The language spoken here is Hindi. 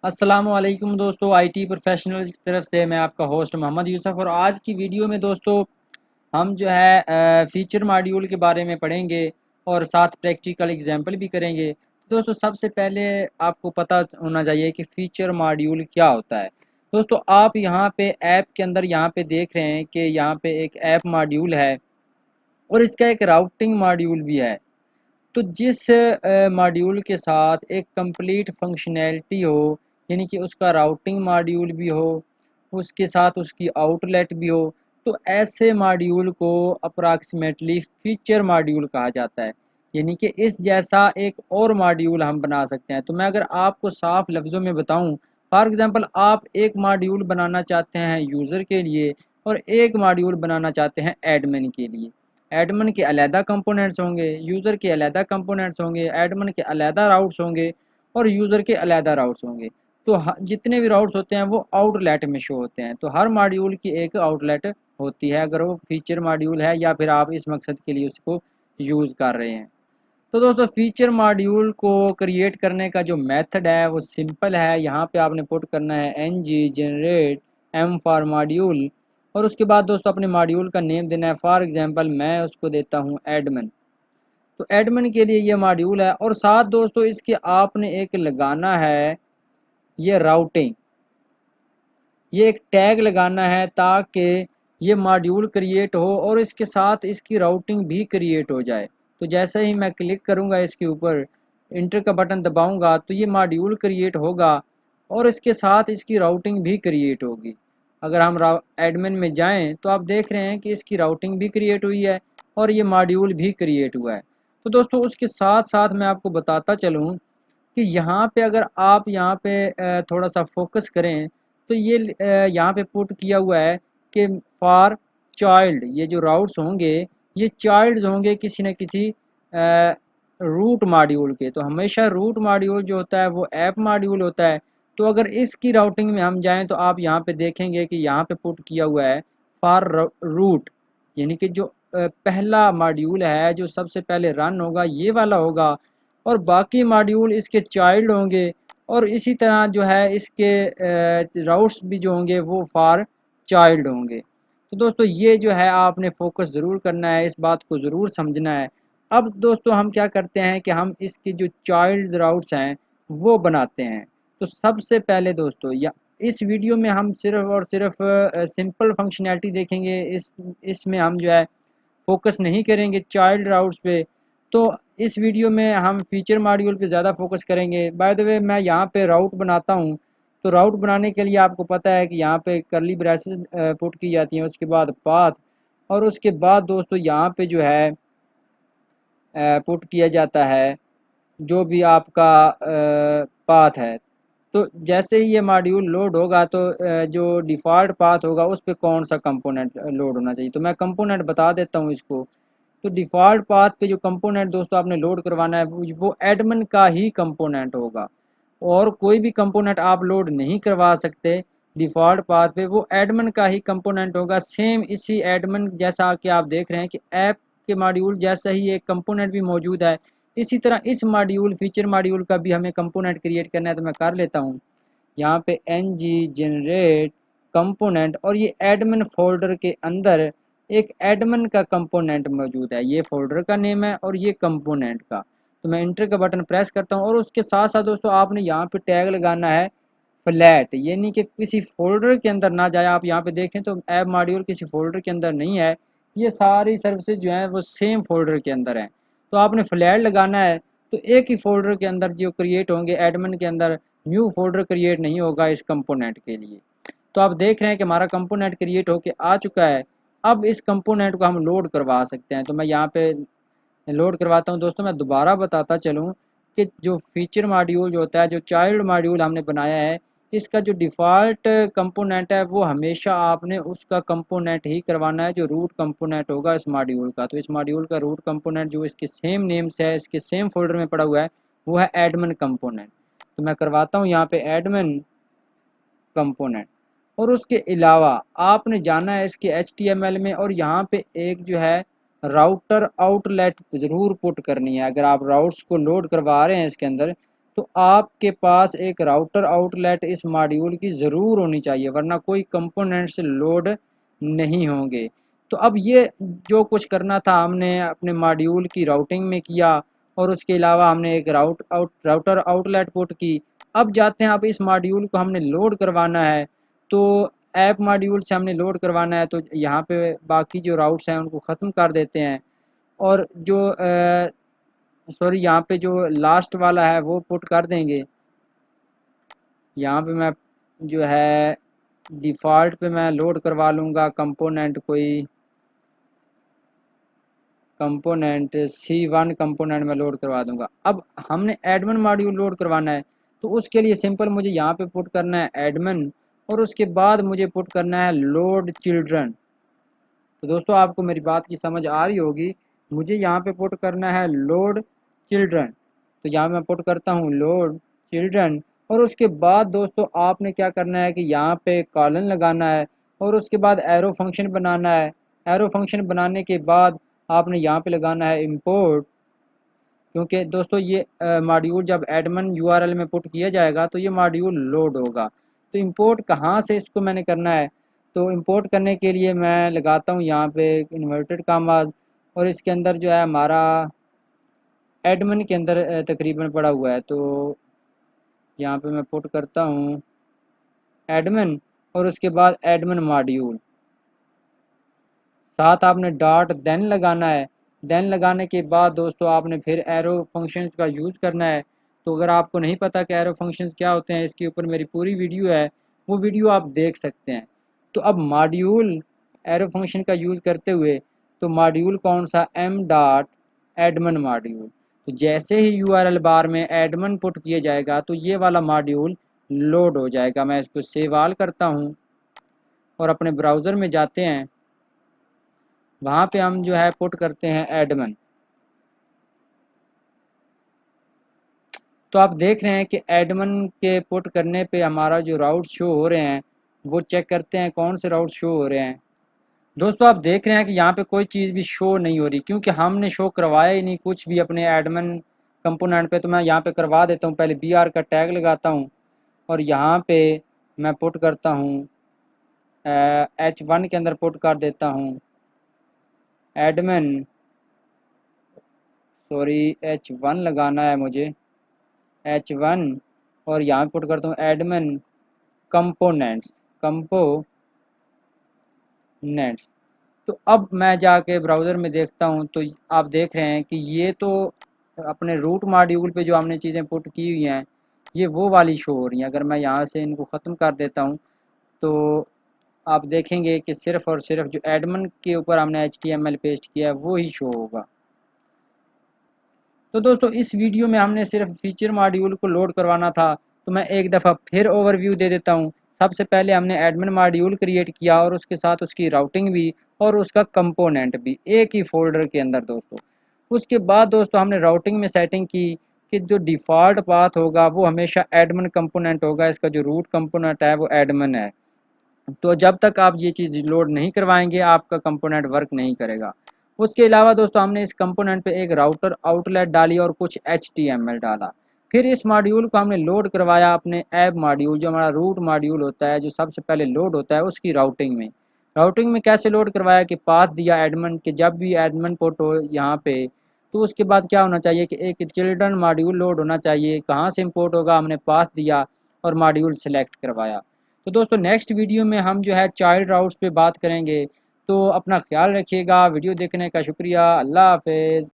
अस्सलामुअलैकुम दोस्तों, आईटी प्रोफेशनल्स की तरफ से मैं आपका होस्ट मोहम्मद यूसुफ। और आज की वीडियो में दोस्तों हम जो है फीचर मॉड्यूल के बारे में पढ़ेंगे और साथ प्रैक्टिकल एग्जांपल भी करेंगे। दोस्तों सबसे पहले आपको पता होना चाहिए कि फीचर मॉड्यूल क्या होता है। दोस्तों आप यहाँ पे ऐप के अंदर यहाँ पे देख रहे हैं कि यहाँ पे एक ऐप मॉड्यूल है और इसका एक राउटिंग मॉड्यूल भी है। तो जिस मॉड्यूल के साथ एक कंप्लीट फंक्शनैलिटी हो, यानी कि उसका राउटिंग मॉड्यूल भी हो, उसके साथ उसकी आउटलेट भी हो, तो ऐसे मॉड्यूल को अप्रॉक्सीमेटली फीचर मॉड्यूल कहा जाता है। यानी कि इस जैसा एक और मॉड्यूल हम बना सकते हैं। तो मैं अगर आपको साफ लफ्ज़ों में बताऊं, फॉर एग्ज़ाम्पल आप एक मॉड्यूल बनाना चाहते हैं यूज़र के लिए और एक मॉड्यूल बनाना चाहते हैं एडमिन के लिए। एडमिन के अलहदा कंपोनेंट्स होंगे, यूज़र के अलहदा कंपोनेंट्स होंगे, एडमिन के अलहदा राउट्स होंगे और यूज़र के अलहदा राउट्स होंगे। तो जितने भी राउट्स होते हैं वो आउटलेट में शो होते हैं। तो हर मॉड्यूल की एक आउटलेट होती है, अगर वो फीचर मॉड्यूल है या फिर आप इस मकसद के लिए उसको यूज़ कर रहे हैं। तो दोस्तों फीचर मॉड्यूल को क्रिएट करने का जो मेथड है वो सिंपल है। यहाँ पे आपने पुट करना है N G generate M for module और उसके बाद दोस्तों अपने मॉड्यूल का नेम देना है। फॉर एग्जांपल मैं उसको देता हूँ एडमिन। तो एडमिन के लिए ये मॉड्यूल है और साथ दोस्तों इसके आपने एक लगाना है ये राउटिंग, ये एक टैग लगाना है ताकि ये मॉड्यूल क्रिएट हो और इसके साथ इसकी राउटिंग भी क्रिएट हो जाए। तो जैसे ही मैं क्लिक करूँगा इसके ऊपर, इंटर का बटन दबाऊँगा तो ये मॉड्यूल क्रिएट होगा और इसके साथ इसकी राउटिंग भी क्रिएट होगी। अगर हम एडमिन में जाएं तो आप देख रहे हैं कि इसकी राउटिंग भी क्रिएट हुई है और ये मॉड्यूल भी क्रिएट हुआ है। तो दोस्तों उसके साथ साथ मैं आपको बताता चलूँ कि यहाँ पे अगर आप यहाँ पे थोड़ा सा फोकस करें तो ये यहाँ पे पुट किया हुआ है कि फॉर चाइल्ड, ये जो राउट्स होंगे ये चाइल्ड्स होंगे किसी न किसी रूट मॉड्यूल के। तो हमेशा रूट मॉड्यूल जो होता है वो ऐप मॉड्यूल होता है। तो अगर इसकी राउटिंग में हम जाएं तो आप यहाँ पे देखेंगे कि यहाँ पे पुट किया हुआ है फॉर रूट, यानी कि जो पहला मॉड्यूल है जो सबसे पहले रन होगा ये वाला होगा और बाकी मॉड्यूल इसके चाइल्ड होंगे और इसी तरह जो है इसके राउट्स भी जो होंगे वो फॉर चाइल्ड होंगे। तो दोस्तों ये जो है आपने फोकस ज़रूर करना है, इस बात को ज़रूर समझना है। अब दोस्तों हम क्या करते हैं कि हम इसकी जो चाइल्ड राउट्स हैं वो बनाते हैं। तो सबसे पहले दोस्तों या इस वीडियो में हम सिर्फ और सिर्फ सिंपल फंक्शनैलिटी देखेंगे, इसमें हम जो है फोकस नहीं करेंगे चाइल्ड राउट्स पे। तो इस वीडियो में हम फीचर मॉड्यूल पे ज़्यादा फोकस करेंगे। बाय द वे मैं यहाँ पे राउट बनाता हूँ। तो राउट बनाने के लिए आपको पता है कि यहाँ पे करली ब्रेसेस पुट की जाती हैं, उसके बाद पाथ और उसके बाद दोस्तों यहाँ पे जो है पुट किया जाता है जो भी आपका पाथ है। तो जैसे ही ये मॉड्यूल लोड होगा तो जो डिफ़ॉल्ट पाथ होगा उस पे कौन सा कंपोनेंट लोड होना चाहिए। तो मैं कंपोनेंट बता देता हूँ इसको। तो डिफ़ॉल्ट पाथ पे जो कंपोनेंट दोस्तों आपने लोड करवाना है वो एडमिन का ही कंपोनेंट होगा और कोई भी कंपोनेंट आप लोड नहीं करवा सकते। डिफ़ॉल्ट पाथ पे वो एडमिन का ही कंपोनेंट होगा। सेम इसी एडमिन जैसा कि आप देख रहे हैं कि ऐप के मॉड्यूल जैसा ही एक कंपोनेंट भी मौजूद है, इसी तरह इस मॉड्यूल फीचर मॉड्यूल का भी हमें कंपोनेंट क्रिएट करना है। तो मैं कर लेता हूँ यहाँ पे एन जी जनरेट कंपोनेंट और ये एडमिन फोल्डर के अंदर एक एडमिन का कंपोनेंट मौजूद है। ये फोल्डर का नेम है और ये कंपोनेंट का। तो मैं इंटर का बटन प्रेस करता हूँ और उसके साथ साथ दोस्तों आपने यहाँ पे टैग लगाना है फ्लैट, यानी कि किसी फोल्डर के अंदर ना जाए। आप यहाँ पे देखें तो ऐप मॉड्यूल किसी फोल्डर के अंदर नहीं है, ये सारी सर्विसेज जो हैं वो सेम फोल्डर के अंदर हैं। तो आपने फ्लैट लगाना है तो एक ही फोल्डर के अंदर जो क्रिएट होंगे एडमिन के अंदर, न्यू फोल्डर क्रिएट नहीं होगा इस कंपोनेंट के लिए। तो आप देख रहे हैं कि हमारा कंपोनेंट क्रिएट होके आ चुका है। अब इस कंपोनेंट को हम लोड करवा सकते हैं। तो मैं यहाँ पे लोड करवाता हूँ। दोस्तों मैं दोबारा बताता चलूँ कि जो फीचर मॉड्यूल जो होता है, जो चाइल्ड मॉड्यूल हमने बनाया है, इसका जो डिफ़ॉल्ट कंपोनेंट है वो हमेशा आपने उसका कंपोनेंट ही करवाना है जो रूट कंपोनेंट होगा इस मॉड्यूल का। तो इस मॉड्यूल का रूट कंपोनेंट जो इसके सेम नेम से है, इसके सेम फोल्डर में पड़ा हुआ है, वो है एडमिन कंपोनेंट। तो मैं करवाता हूँ यहाँ पे एडमिन कंपोनेंट और उसके अलावा आपने जाना है इसके HTML में और यहाँ पे एक जो है राउटर आउटलेट ज़रूर पुट करनी है। अगर आप राउट्स को लोड करवा रहे हैं इसके अंदर तो आपके पास एक राउटर आउटलेट इस मॉड्यूल की ज़रूर होनी चाहिए, वरना कोई कंपोनेंट्स लोड नहीं होंगे। तो अब ये जो कुछ करना था हमने अपने मॉड्यूल की राउटिंग में किया, और उसके अलावा हमने एक राउटर आउटलेट पुट की। अब जाते हैं, अब इस मॉड्यूल को हमने लोड करवाना है। तो ऐप मॉड्यूल से हमने लोड करवाना है, तो यहाँ पे बाकी जो राउट्स हैं उनको ख़त्म कर देते हैं, और जो सॉरी यहाँ पे जो लास्ट वाला है वो पुट कर देंगे। यहाँ पे मैं जो है डिफ़ॉल्ट पे मैं लोड करवा लूँगा कंपोनेंट, कोई कंपोनेंट C1 कंपोनेंट में लोड करवा दूंगा। अब हमने एडमिन मॉड्यूल लोड करवाना है, तो उसके लिए सिंपल मुझे यहाँ पे पुट करना है एडमिन, और उसके बाद मुझे पुट करना है लोड चिल्ड्रन। तो दोस्तों आपको मेरी बात की समझ आ रही होगी। मुझे यहाँ पे पुट करना है लोड चिल्ड्रन, तो यहाँ मैं पुट करता हूँ लोड चिल्ड्रन। और उसके बाद दोस्तों आपने क्या करना है कि यहाँ पे कॉलन लगाना है, और उसके बाद एरो फंक्शन बनाना है। एरो फंक्शन बनाने के बाद आपने यहाँ पे लगाना है इंपोर्ट, क्योंकि दोस्तों ये मॉड्यूल जब एडमिन यूआरएल में पुट किया जाएगा तो ये मॉड्यूल लोड होगा। तो इंपोर्ट कहाँ से इसको मैंने करना है, तो इंपोर्ट करने के लिए मैं लगाता हूँ यहाँ पे इन्वर्टेड कामा, और इसके अंदर जो है हमारा एडमिन के अंदर तकरीबन पड़ा हुआ है। तो यहाँ पे मैं पुट करता हूँ एडमिन, और उसके बाद एडमिन मॉड्यूल, साथ आपने डॉट देन लगाना है। देन लगाने के बाद दोस्तों आपने फिर एरो फंक्शंस का यूज़ करना है। तो अगर आपको नहीं पता कि एरो फंक्शंस क्या होते हैं, इसके ऊपर मेरी पूरी वीडियो है, वो वीडियो आप देख सकते हैं। तो अब मॉड्यूल एरो फंक्शन का यूज़ करते हुए, तो मॉड्यूल कौन सा, एम डॉट एडमिन मॉड्यूल। तो जैसे ही यूआरएल बार में एडमिन पुट किया जाएगा तो ये वाला मॉड्यूल लोड हो जाएगा। मैं इसको सेव ऑल करता हूँ और अपने ब्राउज़र में जाते हैं, वहाँ पे हम जो है पुट करते हैं एडमिन। तो आप देख रहे हैं कि एडमिन के पुट करने पे हमारा जो राउट शो हो रहे हैं, वो चेक करते हैं कौन से राउट शो हो रहे हैं। दोस्तों आप देख रहे हैं कि यहाँ पे कोई चीज़ भी शो नहीं हो रही, क्योंकि हमने शो करवाया ही नहीं कुछ भी अपने एडमिन कंपोनेंट पे। तो मैं यहाँ पे करवा देता हूँ, पहले BR का टैग लगाता हूँ, और यहाँ पे मैं पुट करता हूँ H1 के अंदर पुट कर देता हूँ एडमिन, सॉरी H1 लगाना है मुझे, H1, और यहाँ पुट करता हूँ एडमिन कंपोनेंट्स, कंपोनेंट्स। तो अब मैं जाके ब्राउज़र में देखता हूँ, तो आप देख रहे हैं कि ये तो अपने रूट मॉड्यूल पे जो हमने चीज़ें पुट की हुई हैं, ये वो वाली शो हो रही हैं। अगर मैं यहाँ से इनको ख़त्म कर देता हूँ, तो आप देखेंगे कि सिर्फ़ और सिर्फ जो एडमिन के ऊपर हमने HTML पेस्ट किया है वो ही शो होगा। तो दोस्तों इस वीडियो में हमने सिर्फ फीचर मॉड्यूल को लोड करवाना था, तो मैं एक दफ़ा फिर ओवरव्यू दे देता हूँ। सबसे पहले हमने एडमिन मॉड्यूल क्रिएट किया, और उसके साथ उसकी राउटिंग भी और उसका कंपोनेंट भी एक ही फ़ोल्डर के अंदर दोस्तों। उसके बाद दोस्तों हमने राउटिंग में सेटिंग की कि जो डिफ़ॉल्ट पाथ होगा वो हमेशा एडमिन कंपोनेंट होगा, इसका जो रूट कंपोनेंट है वो एडमिन है। तो जब तक आप ये चीज़ लोड नहीं करवाएंगे आपका कंपोनेंट वर्क नहीं करेगा। उसके अलावा दोस्तों हमने इस कंपोनेंट पे एक राउटर आउटलेट डाली और कुछ HTML डाला। फिर इस मॉड्यूल को हमने लोड करवाया अपने ऐप मॉड्यूल, जो हमारा रूट मॉड्यूल होता है, जो सबसे पहले लोड होता है, उसकी राउटिंग में। राउटिंग में कैसे लोड करवाया कि पाथ दिया एडमिन के, जब भी एडमिन पोर्ट हो यहाँ पे, तो उसके बाद क्या होना चाहिए कि एक चिल्ड्रन मॉड्यूल लोड होना चाहिए। कहाँ से इम्पोर्ट होगा, हमने पाथ दिया और मॉड्यूल सेलेक्ट करवाया। तो दोस्तों नेक्स्ट वीडियो में हम जो है चाइल्ड राउट्स पे बात करेंगे। तो अपना ख्याल रखिएगा। वीडियो देखने का शुक्रिया। अल्लाह हाफ़िज़।